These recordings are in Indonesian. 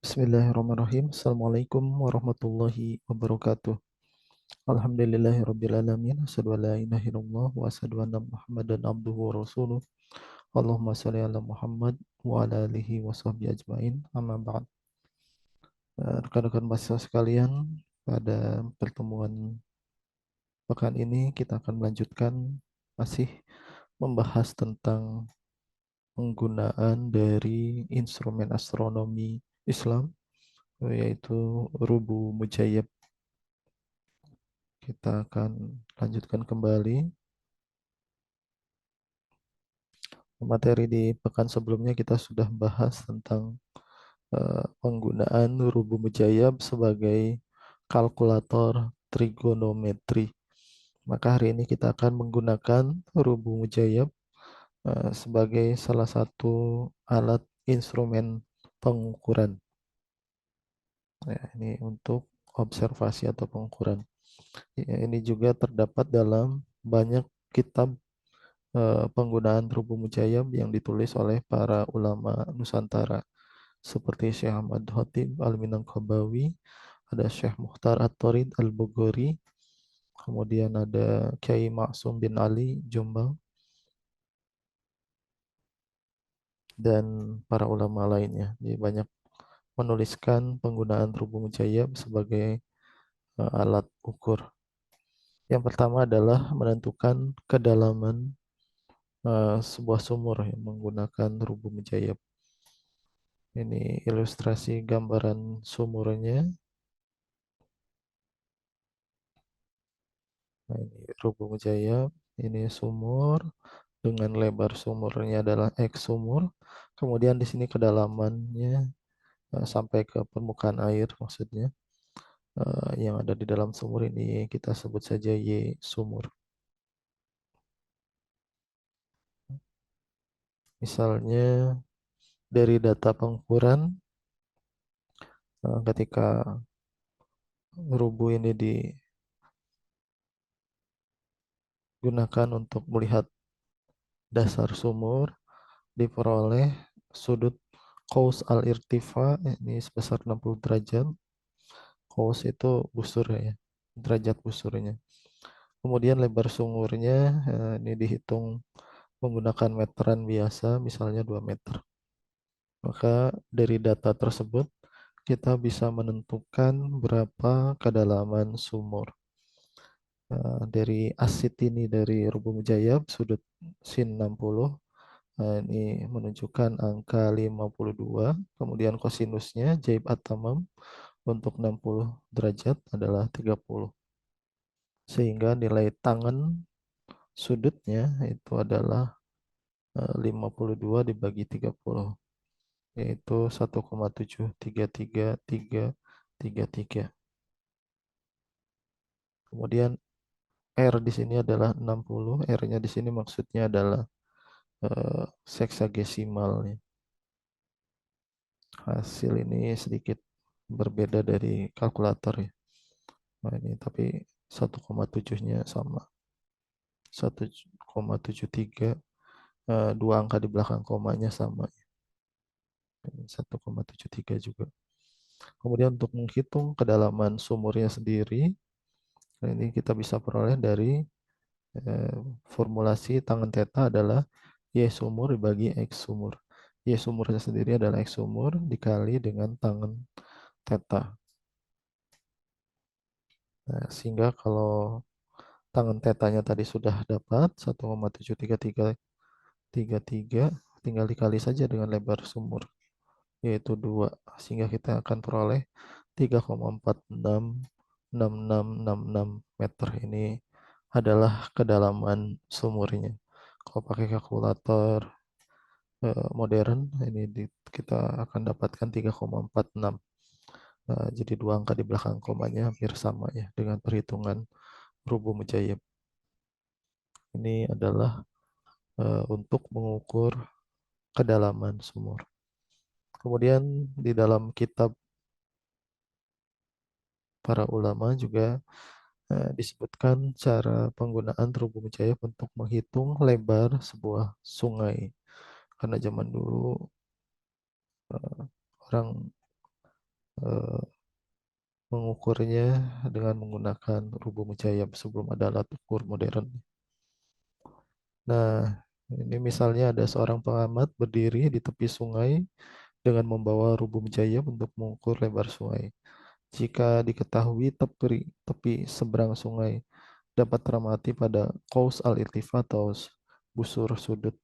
Bismillahirrahmanirrahim. Assalamualaikum warahmatullahi wabarakatuh. Alhamdulillahirrabbilalamin. Asyhadu an la ilaha illallah wa asyhadu anna Muhammadan abduhu wa rasuluh. Allahumma shalli ala Muhammad wa ala alihi wa sahbihi ajmain. Amma ba'd. Rekan-rekan mahasiswa sekalian, pada pertemuan pekan ini kita akan melanjutkan masih membahas tentang penggunaan dari instrumen astronomi Islam, yaitu rubu mujayyab. Kita akan lanjutkan kembali materi di pekan sebelumnya. Kita sudah bahas tentang penggunaan rubu mujayyab sebagai kalkulator trigonometri. Maka hari ini kita akan menggunakan rubu mujayyab sebagai salah satu alat instrumen pengukuran. Ya, ini untuk observasi atau pengukuran. Ya, ini juga terdapat dalam banyak kitab penggunaan rubu mujayyab yang ditulis oleh para ulama Nusantara seperti Syekh Ahmad Khatib Al-Minangkabawi, ada Syekh Mukhtar At-Torid Al-Bogori, kemudian ada Kiai Maksum bin Ali Jombang, dan para ulama lainnya. Jadi banyak menuliskan penggunaan rubu mujayyab sebagai alat ukur. Yang pertama adalah menentukan kedalaman sebuah sumur yang menggunakan rubu mujayyab. Ini ilustrasi gambaran sumurnya. Nah, ini rubu mujayyab. Ini sumur dengan lebar sumurnya adalah X sumur. Kemudian di sini kedalamannya sampai ke permukaan air maksudnya. Yang ada di dalam sumur ini kita sebut saja Y sumur. Misalnya dari data pengukuran, ketika rubu ini digunakan untuk melihat dasar sumur, diperoleh sudut qaus al-irtifa ini sebesar 60 derajat. Qaus itu busur ya, derajat busurnya. Kemudian lebar sumurnya ini dihitung menggunakan meteran biasa, misalnya 2 meter. Maka dari data tersebut kita bisa menentukan berapa kedalaman sumur. Dari asit ini dari rubu mujayyab sudut sin 60, ini menunjukkan angka 52. Kemudian kosinusnya jaib at-tamam untuk 60 derajat adalah 30. Sehingga nilai tangen sudutnya itu adalah 52 dibagi 30, yaitu 1,73333. Kemudian R di sini adalah 60. R-nya di sini maksudnya adalah seksagesimalnya. Hasil ini sedikit berbeda dari kalkulator ya. Nah, ini tapi 1,7-nya sama. 1,73, dua angka di belakang komanya sama. 1,73 juga. Kemudian untuk menghitung kedalaman sumurnya sendiri, nah ini kita bisa peroleh dari formulasi tangen theta adalah Y sumur dibagi X sumur. Y sumurnya sendiri adalah X sumur dikali dengan tangen theta. Nah, sehingga kalau tangen tetanya tadi sudah dapat 1,73333, tinggal dikali saja dengan lebar sumur, yaitu 2, sehingga kita akan peroleh 3,466666 meter. Ini adalah kedalaman sumurnya. Kalau pakai kalkulator modern ini kita akan dapatkan 3,46. Jadi dua angka di belakang komanya hampir sama ya dengan perhitungan rubu mujayyab. Ini adalah untuk mengukur kedalaman sumur. Kemudian di dalam kitab para ulama juga disebutkan cara penggunaan rubu mujayyab untuk menghitung lebar sebuah sungai. Karena zaman dulu orang eh, mengukurnya dengan menggunakan rubuh mujayab sebelum ada alat ukur modern. Nah, ini misalnya ada seorang pengamat berdiri di tepi sungai dengan membawa rubuh mujayab untuk mengukur lebar sungai. Jika diketahui tepi seberang sungai dapat teramati pada kaus al-irtifa atau busur sudut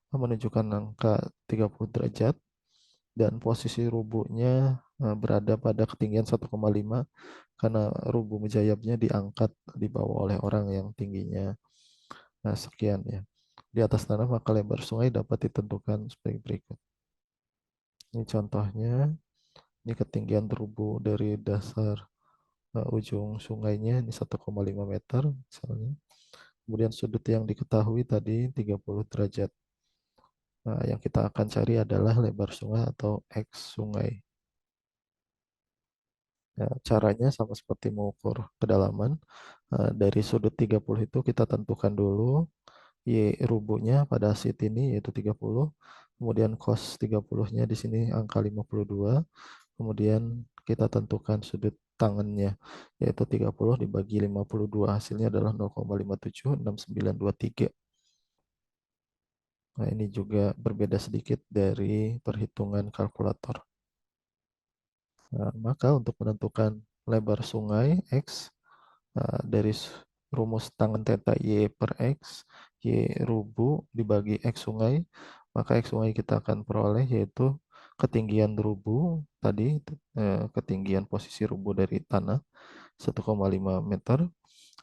menunjukkan angka 30 derajat dan posisi rubuhnya berada pada ketinggian 1,5 karena rubuh mujayabnya diangkat di bawah oleh orang yang tingginya sekian ya. Di atas tanah maka lebar sungai dapat ditentukan sebagai berikut. Ini contohnya, ini ketinggian rubuh dari dasar ujung sungainya ini 1,5 meter misalnya. Kemudian sudut yang diketahui tadi 30 derajat. Nah, yang kita akan cari adalah lebar sungai atau X sungai. Ya, caranya sama seperti mengukur kedalaman. Dari sudut 30 itu kita tentukan dulu Y rubuhnya pada sheet ini yaitu 30. Kemudian cos 30-nya di sini angka 52. Kemudian kita tentukan sudut tangannya yaitu 30 dibagi 52. Hasilnya adalah 0,576923. Nah, ini juga berbeda sedikit dari perhitungan kalkulator. Nah, maka untuk menentukan lebar sungai X dari rumus tangen theta Y per X, Y rubuh dibagi X sungai, maka X sungai kita akan peroleh yaitu ketinggian rubuh tadi, ketinggian posisi rubuh dari tanah 1,5 meter,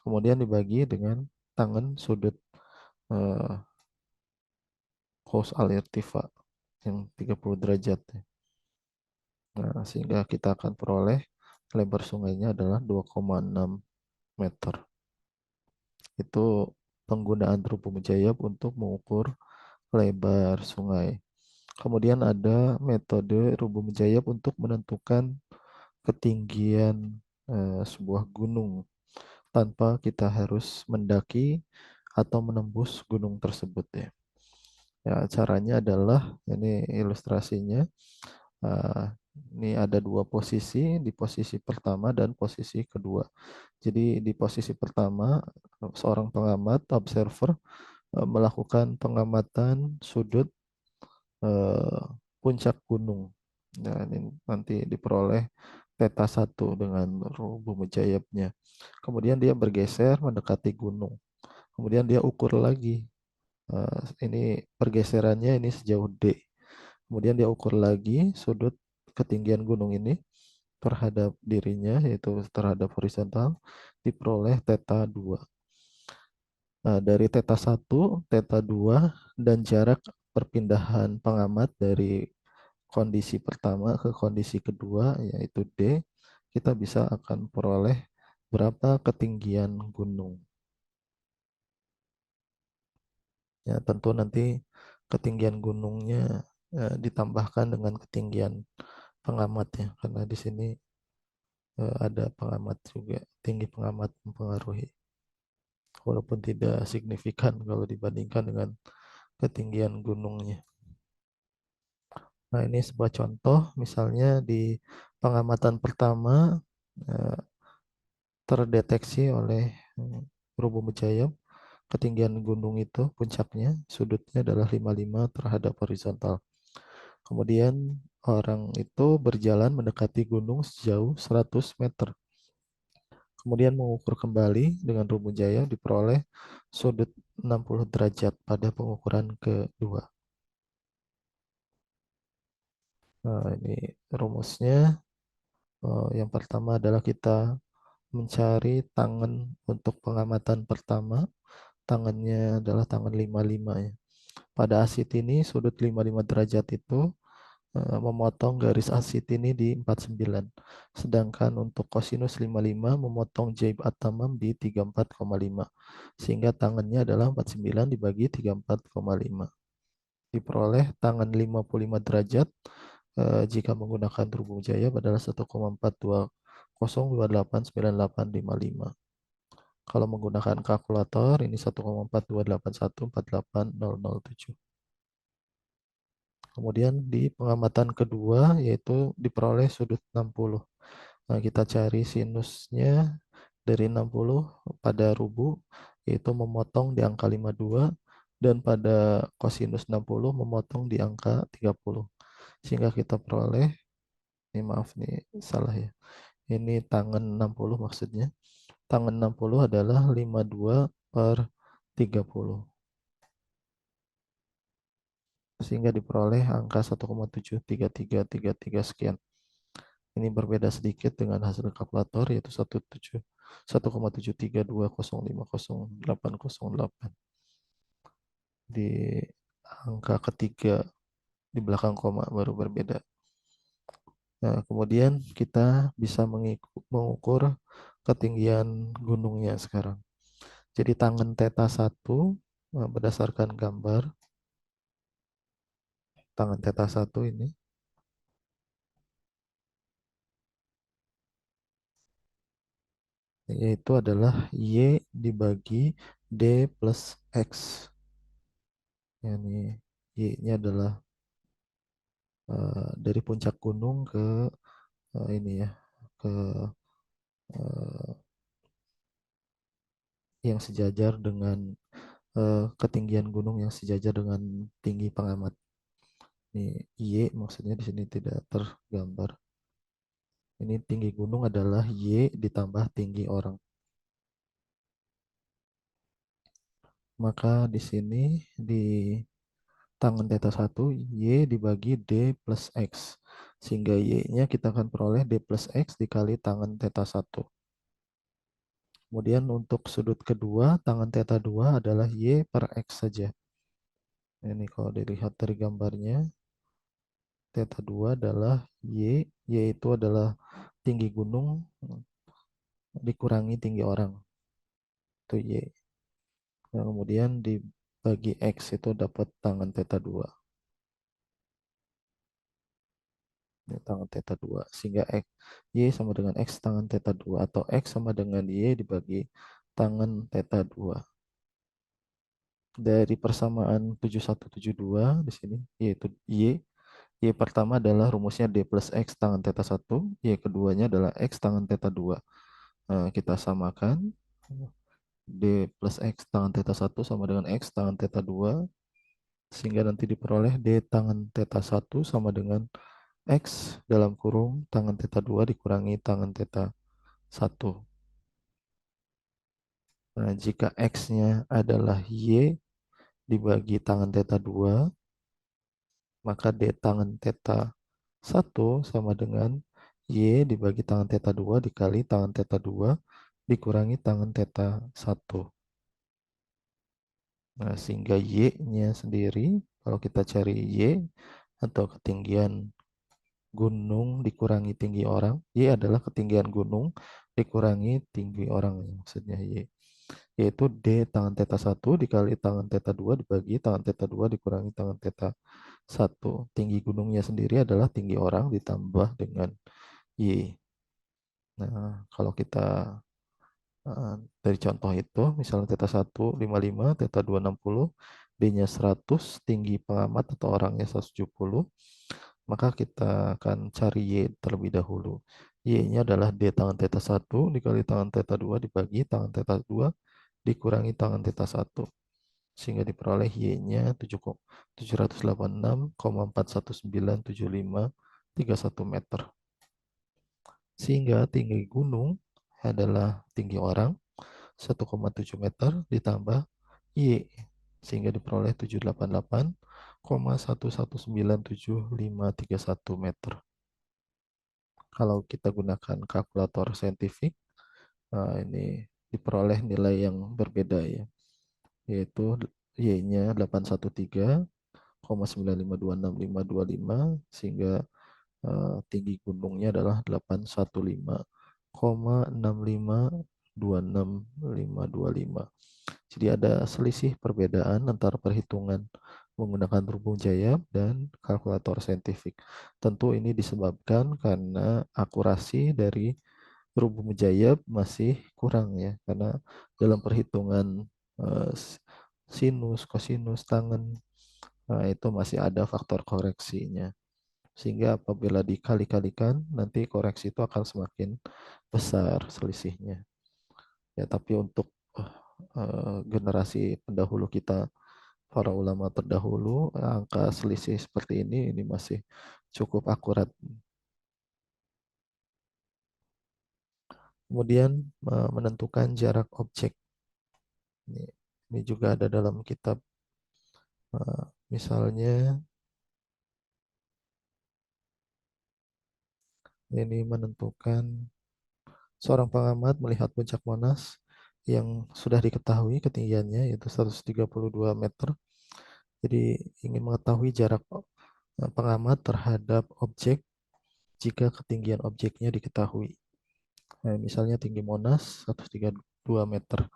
kemudian dibagi dengan tangen sudut eh, cos al irtifa yang 30 derajat. Nah, sehingga kita akan peroleh lebar sungainya adalah 2,6 meter. Itu penggunaan rubuh mujayab untuk mengukur lebar sungai. Kemudian ada metode rubuh mujayab untuk menentukan ketinggian sebuah gunung tanpa kita harus mendaki atau menembus gunung tersebut ya. Ya, caranya adalah ini ilustrasinya. Uh, ini ada dua posisi, di posisi pertama dan posisi kedua. Jadi di posisi pertama, seorang pengamat, observer, melakukan pengamatan sudut eh, puncak gunung. Nah, ini nanti diperoleh peta 1 dengan rubuh mujayabnya. Kemudian dia bergeser mendekati gunung. Kemudian dia ukur lagi. Ini pergeserannya ini sejauh D. Kemudian dia ukur lagi sudut ketinggian gunung ini terhadap dirinya, yaitu terhadap horizontal, diperoleh theta 2. Nah, dari theta 1, theta 2, dan jarak perpindahan pengamat dari kondisi pertama ke kondisi kedua, yaitu D, kita bisa akan peroleh berapa ketinggian gunung. Ya, tentu nanti ketinggian gunungnya ditambahkan dengan ketinggian pengamat ya, karena di sini ada pengamat juga, tinggi pengamat mempengaruhi. Walaupun tidak signifikan kalau dibandingkan dengan ketinggian gunungnya. Nah, ini sebuah contoh, misalnya di pengamatan pertama eh, terdeteksi oleh rubuh mujayab ketinggian gunung itu puncaknya sudutnya adalah 55 terhadap horizontal. Kemudian orang itu berjalan mendekati gunung sejauh 100 meter. Kemudian mengukur kembali dengan rumus jaya diperoleh sudut 60 derajat pada pengukuran kedua. Nah, ini rumusnya. Yang pertama adalah kita mencari tangan untuk pengamatan pertama. Tangannya adalah tangan 55 ya. Pada asit ini sudut 55 derajat itu memotong garis asit ini di 49. Sedangkan untuk kosinus 55 memotong jaib atamam di 34,5. Sehingga tangannya adalah 49 dibagi 34,5. Diperoleh tangan 55 derajat jika menggunakan rubuh jaya adalah 1,420289855. Kalau menggunakan kalkulator ini 1,428148007. Kemudian di pengamatan kedua yaitu diperoleh sudut 60. Nah, kita cari sinusnya dari 60 pada rubu yaitu memotong di angka 52 dan pada kosinus 60 memotong di angka 30. Sehingga kita peroleh, ini maaf nih salah ya. Ini tangen 60 maksudnya. Tangen 60 adalah 52 per 30. Sehingga diperoleh angka 1,73333 sekian. Ini berbeda sedikit dengan hasil kalkulator yaitu 1,732050808 di angka ketiga di belakang koma baru berbeda. Nah, kemudian kita bisa mengukur ketinggian gunungnya sekarang. Jadi tangen theta 1 berdasarkan gambar tangen theta 1 ini yaitu adalah Y dibagi D plus X. Yani Y-nya adalah dari puncak gunung ke ini ya ke uh, yang sejajar dengan ketinggian gunung yang sejajar dengan tinggi pengamat. Ini Y maksudnya di sini tidak tergambar. Ini tinggi gunung adalah Y ditambah tinggi orang. Maka di sini di tangen theta 1 Y dibagi D plus X. Sehingga Y-nya kita akan peroleh D plus X dikali tangen theta 1. Kemudian untuk sudut kedua, tangen theta 2 adalah Y per X saja. Ini kalau dilihat dari gambarnya, theta 2 adalah Y itu adalah tinggi gunung dikurangi tinggi orang. Itu Y. Nah, kemudian dibagi X itu dapat tangen theta 2. Ini tangen theta 2. Sehingga Y sama dengan X tangen theta 2. Atau X sama dengan Y dibagi tangen theta 2. Dari persamaan 7172 di sini, yaitu Y pertama adalah rumusnya D plus X tangen theta 1. Y keduanya adalah X tangen theta 2. Kita samakan. D plus X tangen theta 1 sama dengan X tangen theta 2. Sehingga nanti diperoleh D tangen theta 1 sama dengan X dalam kurung tangen theta 2 dikurangi tangen theta 1. Nah, jika X-nya adalah Y dibagi tangen theta 2, maka D tangen theta 1 sama dengan Y dibagi tangen theta 2 dikali tangen theta 2 dikurangi tangen theta 1. Nah, sehingga Y-nya sendiri, kalau kita cari Y atau ketinggian gunung dikurangi tinggi orang, Y adalah ketinggian gunung dikurangi tinggi orang, maksudnya Y. Yaitu D tangen theta 1 dikali tangen theta 2 dibagi tangen theta 2 dikurangi tangen theta 1. Tinggi gunungnya sendiri adalah tinggi orang ditambah dengan Y. Nah, kalau kita dari contoh itu, misalnya theta 1 55, theta 2 60, D-nya 100, tinggi pengamat atau orangnya 170, maka kita akan cari Y terlebih dahulu. Y-nya adalah D tangen theta 1 dikali tangen theta 2 dibagi tangen theta 2 dikurangi tangen theta 1. Sehingga diperoleh Y-nya 786,4197531 meter. Sehingga tinggi gunung adalah tinggi orang 1,7 meter ditambah Y sehingga diperoleh 788,1197531 meter. Kalau kita gunakan kalkulator saintifik, ini diperoleh nilai yang berbeda ya, yaitu Y-nya 813,9526525 sehingga tinggi gunungnya adalah 815,65265525. Jadi ada selisih perbedaan antara perhitungan menggunakan rubung jayab dan kalkulator saintifik. Tentu ini disebabkan karena akurasi dari rubung jayab masih kurang ya, karena dalam perhitungan sinus, kosinus, tangen Nah, itu masih ada faktor koreksinya. Sehingga apabila dikali-kalikan, nanti koreksi itu akan semakin besar selisihnya. Ya, tapi untuk generasi pendahulu kita, para ulama terdahulu, angka selisih seperti ini masih cukup akurat. Kemudian menentukan jarak objek. Ini, ini juga ada dalam kitab. Misalnya ini menentukan seorang pengamat melihat puncak Monas yang sudah diketahui ketinggiannya yaitu 132 meter. Jadi ingin mengetahui jarak pengamat terhadap objek jika ketinggian objeknya diketahui. Nah, misalnya tinggi Monas 132 meter.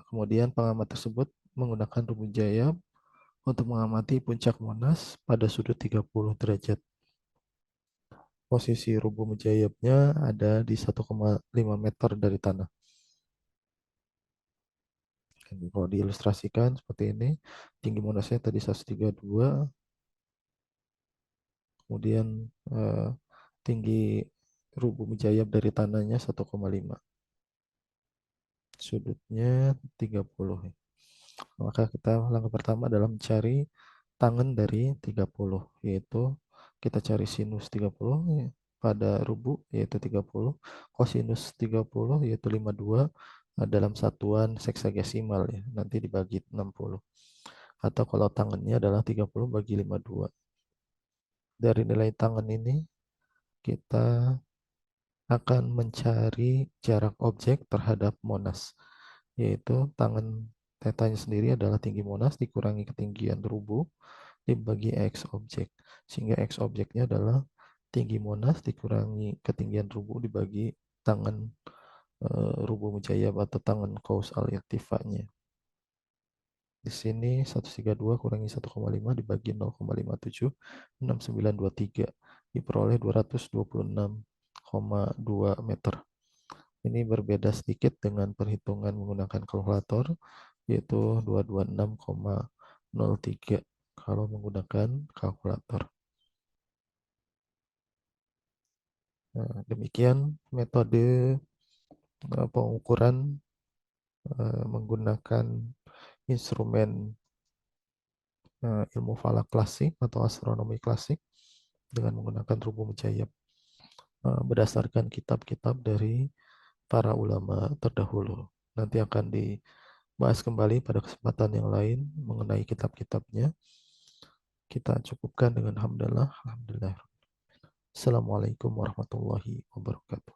Kemudian pengamat tersebut menggunakan rumus jaya untuk mengamati puncak Monas pada sudut 30 derajat. Posisi Rubu Mujayyabnya ada di 1,5 meter dari tanah. Kalau diilustrasikan seperti ini, tinggi Monasnya tadi 132, kemudian tinggi Rubu Mujayyab dari tanahnya 1,5, sudutnya 30. Maka kita langkah pertama adalah mencari tangen dari 30, yaitu kita cari sinus 30 ya, pada rubu yaitu 30, kosinus 30 yaitu 52 dalam satuan seksagesimal ya, nanti dibagi 60. Atau kalau tangennya adalah 30 bagi 52. Dari nilai tangen ini kita akan mencari jarak objek terhadap Monas, yaitu tangen tetanya sendiri adalah tinggi Monas dikurangi ketinggian rubu dibagi X objek. Sehingga X objeknya adalah tinggi Monas dikurangi ketinggian rubu dibagi tangan rubu mujayyab atau tangan kausal irtifanya. Di sini 132 kurangi 1,5 dibagi 0,57, 6923. Diperoleh 226,2 meter. Ini berbeda sedikit dengan perhitungan menggunakan kalkulator, yaitu 226,03 kalau menggunakan kalkulator. Nah, demikian metode pengukuran menggunakan instrumen ilmu falak klasik atau astronomi klasik dengan menggunakan rubu mujayyab berdasarkan kitab-kitab dari para ulama terdahulu. Nanti akan dibahas kembali pada kesempatan yang lain mengenai kitab-kitabnya. Kita cukupkan dengan hamdalah. Alhamdulillah. Assalamualaikum warahmatullahi wabarakatuh.